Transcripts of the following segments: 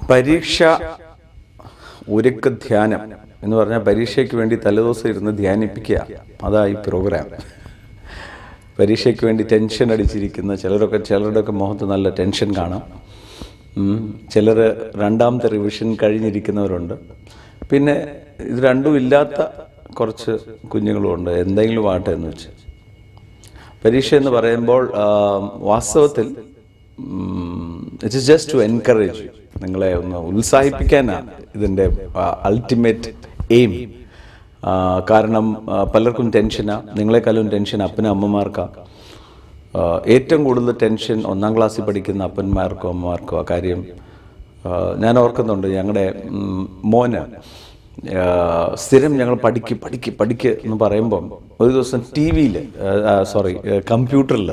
പരീക്ഷ ഒരുക്ക ധ്യാനം എന്ന് പറഞ്ഞാൽ പരീക്ഷയ്ക്ക് വേണ്ടി തലേദിവസം ഇരുന്ന് ധ്യാനിപ്പിക്കുക. അതാ ഈ പ്രോഗ്രാം. പരീക്ഷയ്ക്ക് വേണ്ടി ടെൻഷൻ അടിച്ചിരിക്കുന്ന ചിലരുടെയൊക്കെ മുഖത്ത് നല്ല ടെൻഷൻ കാണാം. ചിലർ രണ്ടാമത്തെ റിവിഷൻ കഴിഞ്ഞിരിക്കുന്നവരുണ്ട്. പിന്നെ ഇത് രണ്ടും ഇല്ലാത്ത കുറച്ച് കുഞ്ഞുങ്ങളുമുണ്ട്. എന്തെങ്കിലും ആട്ടെ എന്ന് വെച്ച്. പരീക്ഷ എന്ന് പറയുമ്പോൾ വാസ്തവത്തിൽ it is just to encourage, നിങ്ങളെ ഒന്ന് ഉത്സാഹിപ്പിക്കാനാണ് ഇതിൻ്റെ അൾട്ടിമേറ്റ് എയിം. കാരണം പലർക്കും ടെൻഷനാണ്, നിങ്ങളെക്കാളും ടെൻഷൻ അപ്പനും അമ്മമാർക്കാണ്. ഏറ്റവും കൂടുതൽ ടെൻഷൻ 1ാം ക്ലാസ്സിൽ പഠിക്കുന്ന അപ്പന്മാർക്കും അമ്മമാർക്കും. ആ കാര്യം ഞാൻ ഓർക്കുന്നുണ്ട്. ഞങ്ങളുടെ മോന് സ്ഥിരം ഞങ്ങൾ പഠിക്ക് എന്ന് പറയുമ്പം ഒരു ദിവസം ടി വിയിൽ കമ്പ്യൂട്ടറിൽ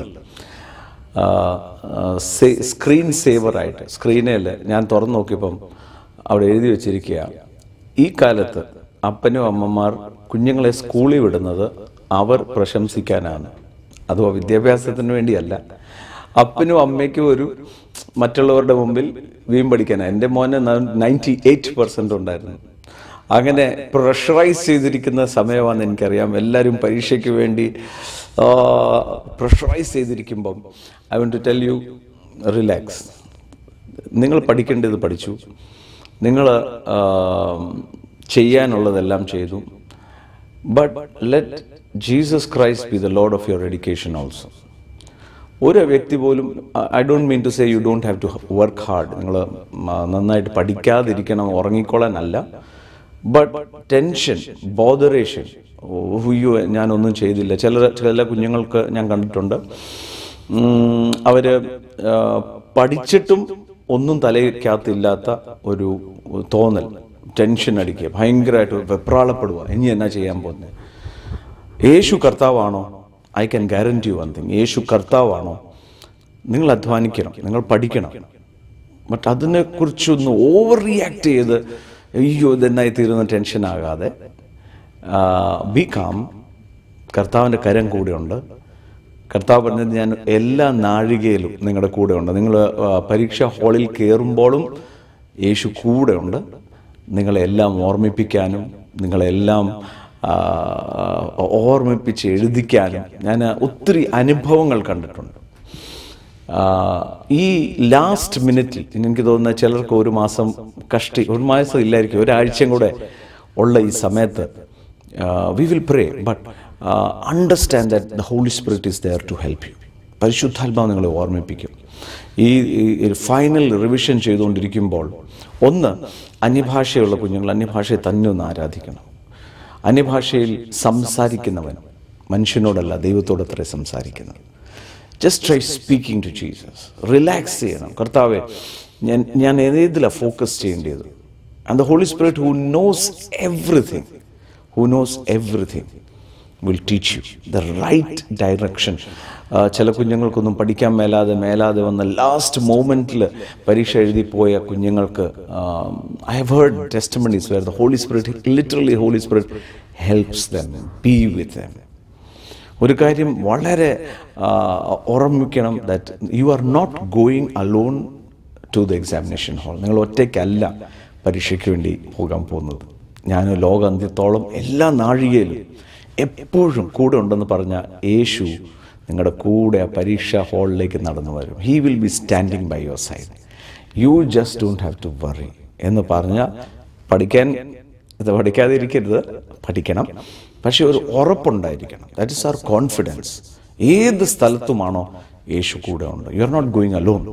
സ്ക്രീൻ സേവറായിട്ട് സ്ക്രീനിൽ ഞാൻ തുറന്നു നോക്കിയപ്പം അവിടെ എഴുതി വച്ചിരിക്കുക, ഈ കാലത്ത് അപ്പനും അമ്മമാർ കുഞ്ഞുങ്ങളെ സ്കൂളിൽ വിടുന്നത് അവർ പ്രശംസിക്കാനാണ്. അതോ വിദ്യാഭ്യാസത്തിന് വേണ്ടിയല്ല, അപ്പനും അമ്മയ്ക്കും ഒരു മറ്റുള്ളവരുടെ മുമ്പിൽ വീമ്പടിക്കാനാണ്. എൻ്റെ മോന് 98% ഉണ്ടായിരുന്നു. അങ്ങനെ പ്രഷറൈസ് ചെയ്തിരിക്കുന്ന സമയമാണെന്ന് എനിക്കറിയാം. എല്ലാവരും പരീക്ഷയ്ക്ക് വേണ്ടി പ്രഷറൈസ് ചെയ്തിരിക്കുമ്പം I want to tell you, relax. നിങ്ങൾ പഠിക്കേണ്ടത് പഠിച്ചു, നിങ്ങൾ ചെയ്യാനുള്ളതെല്ലാം ചെയ്തു. But let Jesus Christ be the Lord of your education also. ഒരു വ്യക്തി പോലും, I don't mean to say you don't have to work hard. നിങ്ങൾ നന്നായിട്ട് പഠിക്കാതിരിക്കണം, ഉറങ്ങിക്കോളാനല്ല. ബട്ട് ടെൻഷൻ, ബോദറേഷൻ, ഞാനൊന്നും ചെയ്തില്ല. ചില കുഞ്ഞുങ്ങൾക്ക് ഞാൻ കണ്ടിട്ടുണ്ട്, അവർ പഠിച്ചിട്ടും ഒന്നും തലയ്ക്കകത്തില്ലാത്ത ഒരു തോന്നൽ, ടെൻഷൻ അടിക്കുക, ഭയങ്കരമായിട്ട് വെപ്രാളപ്പെടുക. ഇനി എന്നാ ചെയ്യാൻ പോകുന്നത്? യേശു കർത്താവാണോ? I can guarantee you one thing, Yeshu കർത്താവാണോ? നിങ്ങൾ അധ്വാനിക്കണം, നിങ്ങൾ പഠിക്കണം. ബട്ട് അതിനെക്കുറിച്ചൊന്ന് ഓവർ റിയാക്ട് ചെയ്ത് അയ്യോ ഇതെന്നായി തീരുന്ന ടെൻഷനാകാതെ ബി കാം. കർത്താവിൻ്റെ കരം കൂടെയുണ്ട്. കർത്താവ് പറഞ്ഞത്, ഞാൻ എല്ലാ നാഴികയിലും നിങ്ങളുടെ കൂടെ ഉണ്ട്. നിങ്ങൾ പരീക്ഷാ ഹാളിൽ കയറുമ്പോഴും യേശു കൂടെ ഉണ്ട്, നിങ്ങളെല്ലാം ഓർമ്മിപ്പിക്കാനും നിങ്ങളെല്ലാം ഓർമ്മിപ്പിച്ച് എഴുതിക്കാനും. ഞാൻ ഒത്തിരി അനുഭവങ്ങൾ കണ്ടിട്ടുണ്ട്. ഈ ലാസ്റ്റ് മിനിറ്റിൽ എനിക്ക് തോന്നുന്ന ചിലർക്ക് ഒരു മാസം ഒരു മാസം ഇല്ലായിരിക്കും, ഒരാഴ്ചയും കൂടെ ഉള്ള ഈ സമയത്ത് we will pray, but understand that the Holy Spirit is there to help you. പരിശുദ്ധാത്മാവ് നിങ്ങളെ ഓർമ്മിപ്പിക്കും. ഈ ഫൈനൽ റിവിഷൻ ചെയ്തുകൊണ്ടിരിക്കുമ്പോൾ ഒന്ന്, അന്യഭാഷയുള്ള കുഞ്ഞുങ്ങൾ അന്യഭാഷയെ തന്നെ ഒന്ന് ആരാധിക്കണം. അന്യഭാഷയിൽ സംസാരിക്കുന്നവൻ മനുഷ്യനോടല്ല ദൈവത്തോടത്രേ സംസാരിക്കുന്നത്. Just try speaking to Jesus. Relax ചെയ്യണം. കർത്താവെ, ഞാൻ ഏതിലാണ് ഫോക്കസ് ചെയ്യേണ്ടത്? And the Holy Spirit who knows everything will teach you the right direction. ചില കുഞ്ഞുങ്ങൾക്കൊന്നും പഠിക്കാൻ മേലാതെ വന്ന ലാസ്റ്റ് മൊമെൻറ്റിൽ പരീക്ഷ എഴുതിപ്പോയ കുഞ്ഞുങ്ങൾക്ക് I have heard testimonies where the Holy Spirit helps them, be with them. ഒരു കാര്യം വളരെ ഓർമ്മിക്കണം, that you are not going alone to the examination hall. നിങ്ങൾ ഒറ്റയ്ക്കല്ല പരീക്ഷയ്ക്ക് വേണ്ടി പോകാൻ പോകുന്നത്. ഞാൻ ലോകാന്ത്യത്തോളം എല്ലാ നാഴികയിലും എപ്പോഴും കൂടെ ഉണ്ടെന്ന് പറഞ്ഞ യേശു നിങ്ങളുടെ കൂടെ ആ പരീക്ഷാ ഹാളിലേക്ക് നടന്നു വരും. He will be standing by your side. You just don't have to worry എന്ന് പറഞ്ഞാൽ പഠിക്കാതിരിക്കരുത്, പഠിക്കണം. പക്ഷെ ഒരു ഉറപ്പുണ്ടായിരിക്കണം. That is our confidence. ഏത് സ്ഥലത്തുമാണോ യേശു കൂടെ ഉണ്ട്. You are not going alone.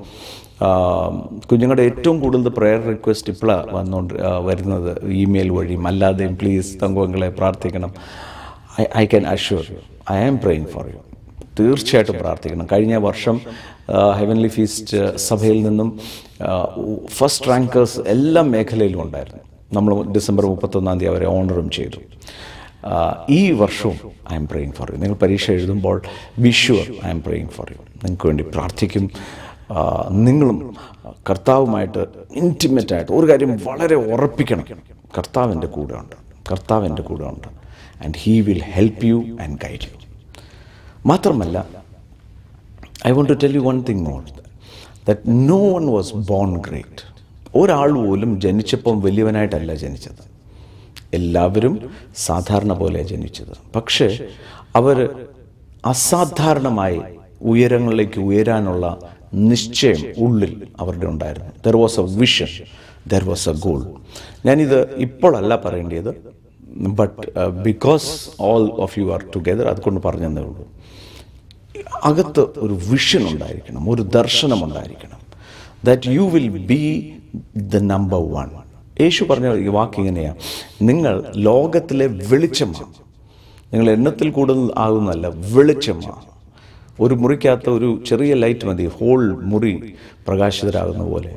കുഞ്ഞുങ്ങളുടെ ഏറ്റവും കൂടുതൽ പ്രെയർ റിക്വസ്റ്റ് ഇപ്പോഴാണ് വരുന്നത് ഇമെയിൽ വഴിയും അല്ലാതെയും. പ്ലീസ് തങ്കങ്ങളെ പ്രാർത്ഥിക്കണം. I can assure you, I am praying for you. തീർച്ചയായിട്ടും പ്രാർത്ഥിക്കണം. കഴിഞ്ഞ വർഷം ഹെവൻലി ഫീസ്റ്റ് സഭയിൽ നിന്നും ഫസ്റ്റ് റാങ്കേഴ്സ് എല്ലാ മേഖലയിലും ഉണ്ടായിരുന്നു. നമ്മൾ ഡിസംബർ 31 അവരെ ഓണറും ചെയ്തു. ഈ വർഷവും I M praying for U. നിങ്ങൾ പരീക്ഷ എഴുതുമ്പോൾ B sure I M praying for U. നിങ്ങൾക്ക് വേണ്ടി പ്രാർത്ഥിക്കും. നിങ്ങളും കർത്താവുമായിട്ട് ഇൻറ്റിമേറ്റായിട്ട് ഒരു കാര്യം വളരെ ഉറപ്പിക്കണം, കർത്താവിൻ്റെ കൂടെ ഉണ്ട്. And he will help you and guide you. മാത്രമല്ല, I want to tell you one thing more, that no one was born great. ഒരാൾ പോലും ജനിച്ചപ്പം വലിയവനായിട്ടല്ല ജനിച്ചത്. എല്ലാവരും സാധാരണ പോലെ ജനിച്ചത്. പക്ഷേ അവർ അസാധാരണമായി ഉയരങ്ങളിലേക്ക് ഉയരാനുള്ള നിശ്ചയം ഉള്ളിൽ അവരുടെ ഉണ്ടായിരുന്നു. There was A vision, there was A goal. ഞാനിത് ഇപ്പോഴല്ല പറയേണ്ടത്, but because all of you are together, അതുകൊണ്ട് പറഞ്ഞതേ ഉള്ളൂ. അകത്ത് ഒരു വിഷൻ ഉണ്ടായിരിക്കണം, ഒരു ദർശനം ഉണ്ടായിരിക്കണം. That you will be the number one. Yeshu പറഞ്ഞ ഈ വാക്ക് ഇങ്ങനെയാണ്: നിങ്ങൾ ലോകത്തിലെ വെളിച്ചമാണ്. നിങ്ങൾ എണ്ണത്തിൽ കൂടുതൽ ആകുന്നതല്ല, വെളിച്ചമാണ്. ഒരു മുറിക്കകത്ത് ഒരു ചെറിയ ലൈറ്റ് മതി, ഹോൾ മുറി പ്രകാശിതരാകുന്ന പോലെ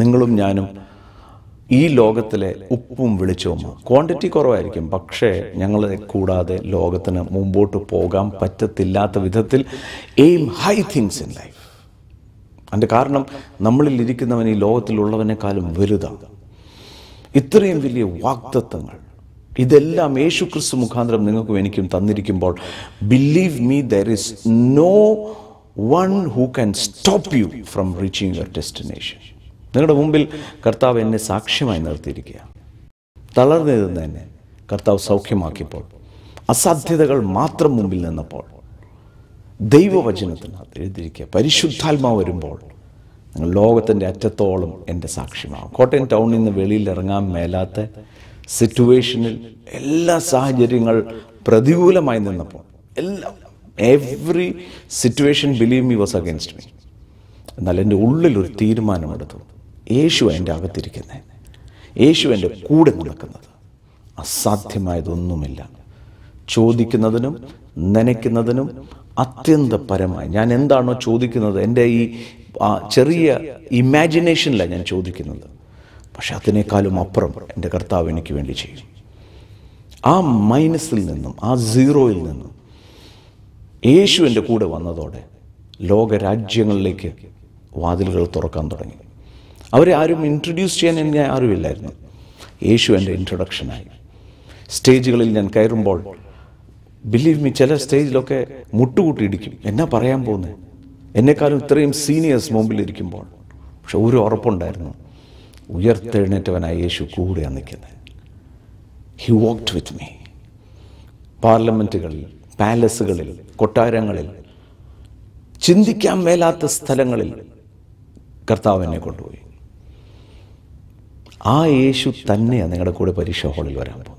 നിങ്ങളും ഞാനും ഈ ലോകത്തിലെ ഉപ്പും വെളിച്ചവുമാണ്. ക്വാണ്ടിറ്റി കുറവായിരിക്കും, പക്ഷേ ഞങ്ങളെ കൂടാതെ ലോകത്തിന് മുമ്പോട്ട് പോകാൻ പറ്റത്തില്ലാത്ത വിധത്തിൽ aim high things in life. അതിൻ്റെ കാരണം നമ്മളിൽ ഇരിക്കുന്നവൻ ഈ ലോകത്തിലുള്ളവനേക്കാളും വലുതാണ്. ഇത്രയും വലിയ വാഗ്ദത്തങ്ങൾ ഇതെല്ലാം യേശു ക്രിസ്തു മുഖാന്തരം നിങ്ങൾക്കും എനിക്കും തന്നിരിക്കുമ്പോൾ, believe me, there is no one who can stop you from reaching your destination. നിങ്ങളുടെ മുമ്പിൽ കർത്താവ് എന്നെ സാക്ഷ്യമായി നിർത്തിയിരിക്കുക. തളർന്നിരുന്ന് എന്നെ കർത്താവ് സൗഖ്യമാക്കിയപ്പോൾ, അസാധ്യതകൾ മാത്രം മുമ്പിൽ നിന്നപ്പോൾ, ദൈവവചനത്തിനകത്ത് എഴുതിയിരിക്കുക പരിശുദ്ധാത്മാവ് വരുമ്പോൾ നിങ്ങൾ ലോകത്തിൻ്റെ അറ്റത്തോളം എൻ്റെ സാക്ഷ്യമാകും. കോട്ടയം ടൗണിൽ നിന്ന് വെളിയിൽ ഇറങ്ങാൻ മേലാത്ത സിറ്റുവേഷനിൽ എല്ലാ സാഹചര്യങ്ങൾ പ്രതികൂലമായി നിന്നപ്പോൾ, every situation believe me was against me. എന്നാൽ എൻ്റെ ഉള്ളിലൊരു തീരുമാനമെടുത്തു, യേശു എൻ്റെ അകത്തിരിക്കുന്നത്, യേശു എൻ്റെ കൂടെ നടക്കുന്നത്. അസാധ്യമായതൊന്നുമില്ല. ചോദിക്കുന്നതിനും നനയ്ക്കുന്നതിനും അത്യന്തപരമായി ഞാൻ എന്താണോ ചോദിക്കുന്നത്, എൻ്റെ ഈ ചെറിയ ഇമാജിനേഷനിലാണ് ഞാൻ ചോദിക്കുന്നത്, പക്ഷെ അതിനേക്കാളും അപ്പുറം എൻ്റെ കർത്താവ് എനിക്ക് വേണ്ടി ചെയ്യും. ആ മൈനസിൽ നിന്നും, ആ സീറോയിൽ നിന്നും യേശു എൻ്റെ കൂടെ വന്നതോടെ ലോകരാജ്യങ്ങളിലേക്ക് വാതിലുകൾ തുറക്കാൻ തുടങ്ങി. അവരെ ആരും ഇൻട്രൊഡ്യൂസ് ചെയ്യാൻ ഞാൻ ആരുമില്ലായിരുന്നു. യേശു എൻ്റെ ഇൻട്രൊഡക്ഷനായി. സ്റ്റേജുകളിൽ ഞാൻ കയറുമ്പോൾ, ബിലീവ് മീ, ചില സ്റ്റേജിലൊക്കെ മുട്ടുകൂട്ടിയിടിക്കും. എന്നാ പറയാൻ പോകുന്നത്, എന്നെക്കാളും ഇത്രയും സീനിയേഴ്സ് മുമ്പിലിരിക്കുമ്പോൾ. പക്ഷെ ഒരു ഉറപ്പുണ്ടായിരുന്നു, ഉയർത്തെഴുന്നേറ്റവനായ യേശു കൂടെയാണ് നിൽക്കുന്നത്. He walked with me. പാർലമെൻറ്റുകളിൽ, പാലസുകളിൽ, കൊട്ടാരങ്ങളിൽ, ചിന്തിക്കാൻ മേലാത്ത സ്ഥലങ്ങളിൽ കർത്താവ് എന്നെ കൊണ്ടുപോയി. ആ യേശു തന്നെയാണ് നിങ്ങളുടെ കൂടെ പരീക്ഷ ഹാളിൽ വരാൻ പോകുന്നത്.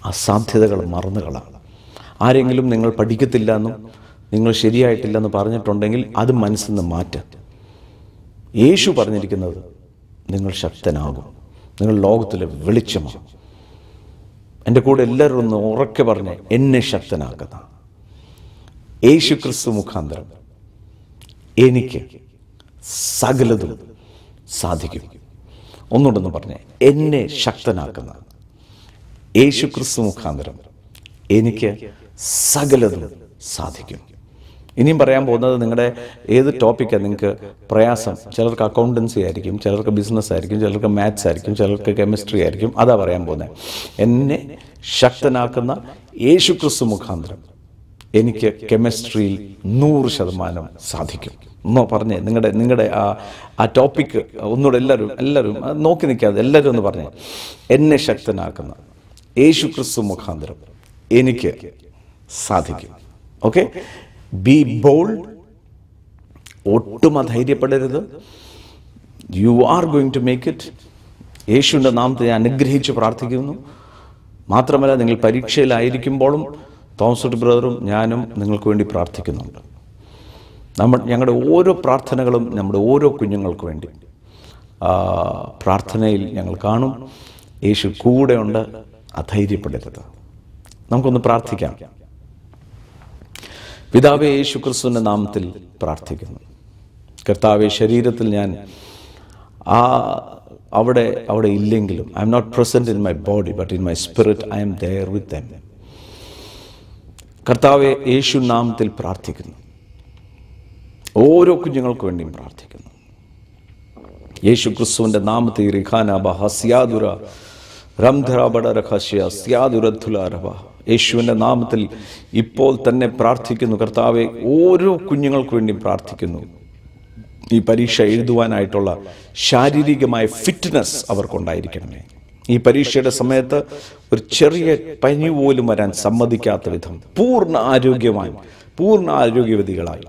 അസാധ്യതകൾ മറന്നുകളാണ്. ആരെങ്കിലും നിങ്ങൾ പഠിക്കത്തില്ല എന്നും നിങ്ങൾ ശരിയായിട്ടില്ലെന്ന് പറഞ്ഞിട്ടുണ്ടെങ്കിൽ അത് മനസ്സിൽ നിന്ന് മാറ്റുക. യേശു പറഞ്ഞിരിക്കുന്നത് നിങ്ങൾ ശക്തനാകും, നിങ്ങൾ ലോകത്തിലെ വെളിച്ചമാണ്. എൻ്റെ കൂടെ എല്ലാവരും ഒന്ന് ഉറക്കെ പറഞ്ഞ് എന്നെ ശക്തനാക്കുന്ന യേശു ക്രിസ്തു മുഖാന്തരം എനിക്ക് സകലതും സാധിക്കും. ഒന്നുകൊണ്ടൊന്ന് പറഞ്ഞേ, എന്നെ ശക്തനാക്കുന്ന യേശു ക്രിസ്തു മുഖാന്തരം എനിക്ക് സകലതും സാധിക്കും. ഇനിയും പറയാൻ പോകുന്നത് നിങ്ങളുടെ ഏത് ടോപ്പിക്കാണ് നിങ്ങൾക്ക് പ്രയാസം. ചിലർക്ക് അക്കൗണ്ടൻസി ആയിരിക്കും, ചിലർക്ക് ബിസിനസ് ആയിരിക്കും, ചിലർക്ക് മാത്സ് ആയിരിക്കും, ചിലർക്ക് കെമിസ്ട്രി ആയിരിക്കും. അതാ പറയാൻ പോകുന്നത്. എന്നെ ശക്തനാക്കുന്ന യേശു ക്രിസ്തു മുഖാന്തരം എനിക്ക് കെമിസ്ട്രിയിൽ 100% സാധിക്കും. എന്നോ പറഞ്ഞേ, നിങ്ങളുടെ ആ ടോപ്പിക്ക് ഒന്നുകൂടെ എല്ലാവരും നോക്കി നിൽക്കാതെ എല്ലാവരും ഒന്ന് പറഞ്ഞേ, എന്നെ ശക്തനാക്കുന്ന യേശു ക്രിസ്തു മുഖാന്തരം എനിക്ക് സാധിക്കും. Okay, be bold. ഒട്ടും അധൈര്യപ്പെടരുത്. You are going to make it. യേശുവിൻ്റെ നാമത്തെ അനുഗ്രഹിച്ച് പ്രാർത്ഥിക്കുന്നു. മാത്രമല്ല, നിങ്ങൾ പരീക്ഷയിലായിരിക്കുമ്പോഴും തോമസ് ബ്രദറും ഞാനും നിങ്ങൾക്ക് വേണ്ടി പ്രാർത്ഥിക്കുന്നുണ്ട്. ഞങ്ങളുടെ ഓരോ പ്രാർത്ഥനകളും നമ്മുടെ ഓരോ കുഞ്ഞുങ്ങൾക്ക് വേണ്ടി പ്രാർത്ഥനയിൽ ഞങ്ങൾ കാണും. യേശു കൂടെയുണ്ട്, അധൈര്യപ്പെടരുത്. നമുക്കൊന്ന് പ്രാർത്ഥിക്കാം. പിതാവേ, യേശു ക്രിസ്തുവിൻ്റെ നാമത്തിൽ പ്രാർത്ഥിക്കുന്നു. കർത്താവേ, ശരീരത്തിൽ ഞാൻ അവിടെ ഇല്ലെങ്കിലും, I am not present in my body but in my spirit I am there with them. കർത്താവേ, യേശു നാമത്തിൽ പ്രാർത്ഥിക്കുന്നു. ഓരോ കുഞ്ഞുങ്ങൾക്ക് വേണ്ടിയും പ്രാർത്ഥിക്കുന്നു. യേശു ക്രിസ്തുവിൻ്റെ നാമത്തിൽ യേശുവിൻ്റെ നാമത്തിൽ ഇപ്പോൾ തന്നെ പ്രാർത്ഥിക്കുന്നു. കർത്താവെ, ഓരോ കുഞ്ഞുങ്ങൾക്ക് വേണ്ടിയും പ്രാർത്ഥിക്കുന്നു. ഈ പരീക്ഷ എഴുതുവാനായിട്ടുള്ള ശാരീരികമായ ഫിറ്റ്നസ് അവർക്കുണ്ടായിരിക്കണമേ. ഈ പരീക്ഷയുടെ സമയത്ത് ഒരു ചെറിയ പനി പോലും വരാൻ സമ്മതിക്കാത്ത വിധം പൂർണ്ണ ആരോഗ്യവതികളായി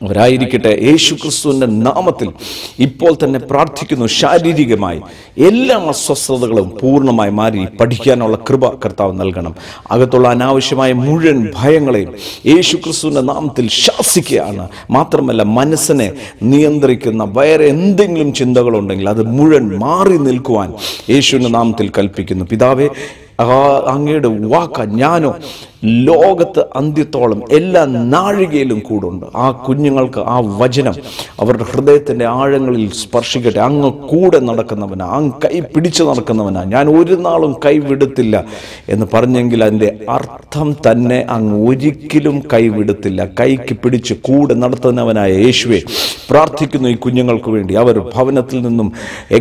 അവരായിരിക്കട്ടെ. യേശു ക്രിസ്തുവിൻ്റെ നാമത്തിൽ ഇപ്പോൾ തന്നെ പ്രാർത്ഥിക്കുന്നു. ശാരീരികമായി എല്ലാ അസ്വസ്ഥതകളും പൂർണ്ണമായി മാറി പഠിക്കാനുള്ള കൃപ കർത്താവ് നൽകണം. അകത്തുള്ള അനാവശ്യമായ മുഴുവൻ ഭയങ്ങളെയും യേശു ക്രിസ്തുവിൻ്റെ നാമത്തിൽ ശാസിക്കുകയാണ്. മാത്രമല്ല, മനസ്സിനെ നിയന്ത്രിക്കുന്ന വേറെ എന്തെങ്കിലും ചിന്തകളുണ്ടെങ്കിൽ അത് മുഴുവൻ മാറി നിൽക്കുവാൻ യേശുവിൻ്റെ നാമത്തിൽ കൽപ്പിക്കുന്നു. പിതാവേ, അങ്ങയുടെ വാക്ക ഞാനോ ലോകത്ത് അന്ത്യത്തോളം എല്ലാ നാഴികയിലും കൂടുണ്ട്. ആ കുഞ്ഞുങ്ങൾക്ക് ആ വചനം അവരുടെ ഹൃദയത്തിൻ്റെ ആഴങ്ങളിൽ സ്പർശിക്കട്ടെ. അങ്ങ് കൂടെ നടക്കുന്നവനാ, അങ്ങ് കൈ പിടിച്ചു നടക്കുന്നവനാ, ഞാൻ ഒരു നാളും കൈവിടത്തില്ല എന്ന് പറഞ്ഞെങ്കിൽ അതിൻ്റെ അർത്ഥം തന്നെ അങ്ങ് ഒരിക്കലും കൈവിടത്തില്ല. കൈക്ക് പിടിച്ച് കൂടെ നടത്തുന്നവനായ യേശുവേ, പ്രാർത്ഥിക്കുന്നു ഈ കുഞ്ഞുങ്ങൾക്ക് വേണ്ടി. അവർ ഭവനത്തിൽ നിന്നും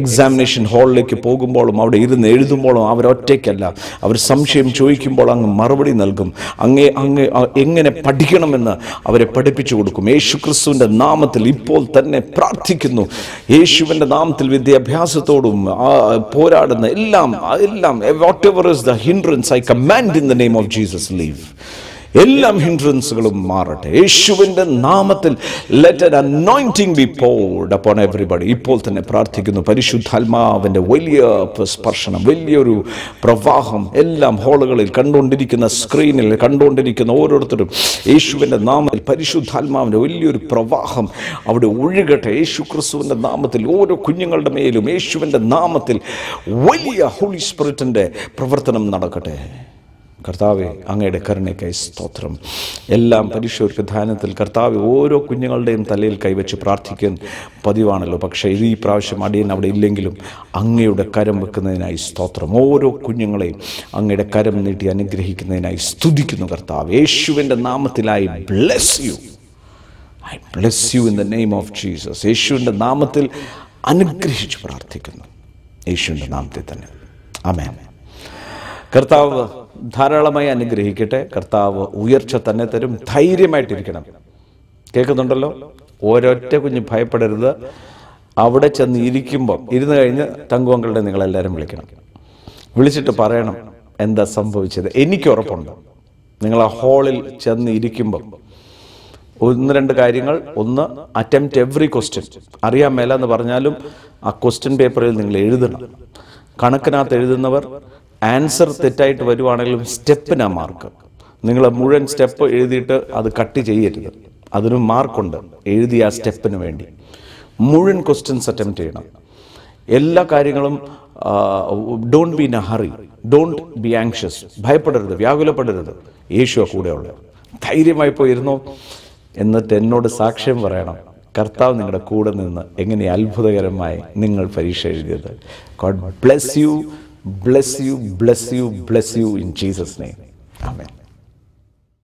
എക്സാമിനേഷൻ ഹാളിലേക്ക് പോകുമ്പോഴും അവിടെ ഇരുന്ന് എഴുതുമ്പോഴും അവരൊറ്റയ്ക്കല്ല. അവർ സംശയം ചോദിക്കുമ്പോൾ അങ്ങ് മറുപടി നൽകും. അങ്ങേ എങ്ങനെ പഠിക്കണമെന്ന് അവരെ പഠിപ്പിച്ചു കൊടുക്കും. യേശു ക്രിസ്തുവിൻ്റെ നാമത്തിൽ ഇപ്പോൾ തന്നെ പ്രാർത്ഥിക്കുന്നു. യേശുവിൻ്റെ നാമത്തിൽ വിദ്യാഭ്യാസത്തോടും പോരാടുന്ന എല്ലാം whatever is the hindrance, I command in the name of Jesus, leave. എല്ലാം ഹിൻഡ്രൻസുകളും മാറട്ടെ യേശുവിൻ്റെ നാമത്തിൽ. Let an anointing be poured upon everybody. ഇപ്പോൾ തന്നെ പ്രാർത്ഥിക്കുന്നു. പരിശുദ്ധാത്മാവിൻ്റെ വലിയ സ്പർശനം, വലിയൊരു പ്രവാഹം എല്ലാം ഹോളുകളിൽ കണ്ടുകൊണ്ടിരിക്കുന്ന, സ്ക്രീനിൽ കണ്ടുകൊണ്ടിരിക്കുന്ന ഓരോരുത്തരും യേശുവിൻ്റെ നാമത്തിൽ പരിശുദ്ധാത്മാവിൻ്റെ വലിയൊരു പ്രവാഹം അവിടെ ഒഴുകട്ടെ. യേശു ക്രിസ്തുവിൻ്റെ നാമത്തിൽ ഓരോ കുഞ്ഞുങ്ങളുടെ മേലും യേശുവിൻ്റെ നാമത്തിൽ വലിയ ഹോളി സ്പിരിറ്റിൻ്റെ പ്രവർത്തനം നടക്കട്ടെ. കർത്താവെ, അങ്ങയുടെ കരുണയ്ക്കായി സ്തോത്രം. എല്ലാം പരിശോധിക്കുക ധ്യാനത്തിൽ കർത്താവ് ഓരോ കുഞ്ഞുങ്ങളുടെയും തലയിൽ കൈവച്ച് പ്രാർത്ഥിക്കാൻ പതിവാണല്ലോ. പക്ഷേ ഈ പ്രാവശ്യം അടിയൻ അവിടെ ഇല്ലെങ്കിലും അങ്ങയുടെ കരം വെക്കുന്നതിനായി സ്തോത്രം. ഓരോ കുഞ്ഞുങ്ങളെയും അങ്ങയുടെ കരം നീട്ടി അനുഗ്രഹിക്കുന്നതിനായി സ്തുതിക്കുന്നു കർത്താവ്. യേശുവിൻ്റെ നാമത്തിലായി bless you. I bless you in the name of Jesus. യേശുവിൻ്റെ നാമത്തിൽ അനുഗ്രഹിച്ച് പ്രാർത്ഥിക്കുന്നു. യേശുവിൻ്റെ നാമത്തിൽ തന്നെ ആമേൻ. കർത്താവ് ധാരാളമായി അനുഗ്രഹിക്കട്ടെ. കർത്താവ് ഉയർച്ച തന്നെ തരും. ധൈര്യമായിട്ടിരിക്കണം. കേൾക്കുന്നുണ്ടല്ലോ? ഒരൊറ്റ കുഞ്ഞ് ഭയപ്പെടരുത്. അവിടെ ചെന്ന് ഇരുന്ന് കഴിഞ്ഞ് തങ്കുവങ്കളുടെ നിങ്ങളെല്ലാവരും വിളിക്കണം. വിളിച്ചിട്ട് പറയണം എന്താ സംഭവിച്ചത്. എനിക്ക് ഉറപ്പുണ്ട് നിങ്ങൾ ആ ഹാളിൽ ചെന്ന് ഇരിക്കുമ്പം 1-2 കാര്യങ്ങൾ. ഒന്ന്, അറ്റംപ്റ്റ് എവറി ക്വസ്റ്റ്യൻ. അറിയാൻ മേലെന്ന് പറഞ്ഞാലും ആ ക്വസ്റ്റ്യൻ പേപ്പറിൽ നിങ്ങൾ എഴുതണം. കണക്കിനകത്ത് എഴുതുന്നവർ ആൻസർ തെറ്റായിട്ട് വരുവാണെങ്കിലും സ്റ്റെപ്പിനാ മാർക്ക്. നിങ്ങൾ മുഴുവൻ സ്റ്റെപ്പ് എഴുതിയിട്ട് അത് കട്ട് ചെയ്യരുത്. അതിനും മാർക്കുണ്ട്. എഴുതിയ ആ സ്റ്റെപ്പിന് വേണ്ടി മുഴുവൻ ക്വസ്റ്റ്യൻസ് അറ്റംപ്റ്റ് ചെയ്യണം. എല്ലാ കാര്യങ്ങളും don't be in A hurry, don't be anxious. ഭയപ്പെടരുത്, വ്യാകുലപ്പെടരുത്. യേശുവാ കൂടെയുള്ളത്. ധൈര്യമായി പോയിരുന്നോ. എന്നിട്ട് എന്നോട് സാക്ഷ്യം പറയണം. കർത്താവ് നിങ്ങളുടെ കൂടെ നിന്ന് എങ്ങനെ അത്ഭുതകരമായി നിങ്ങൾ പരീക്ഷ എഴുതിയത്. God bless you. Bless you, bless you, bless you in Jesus' name. Amen.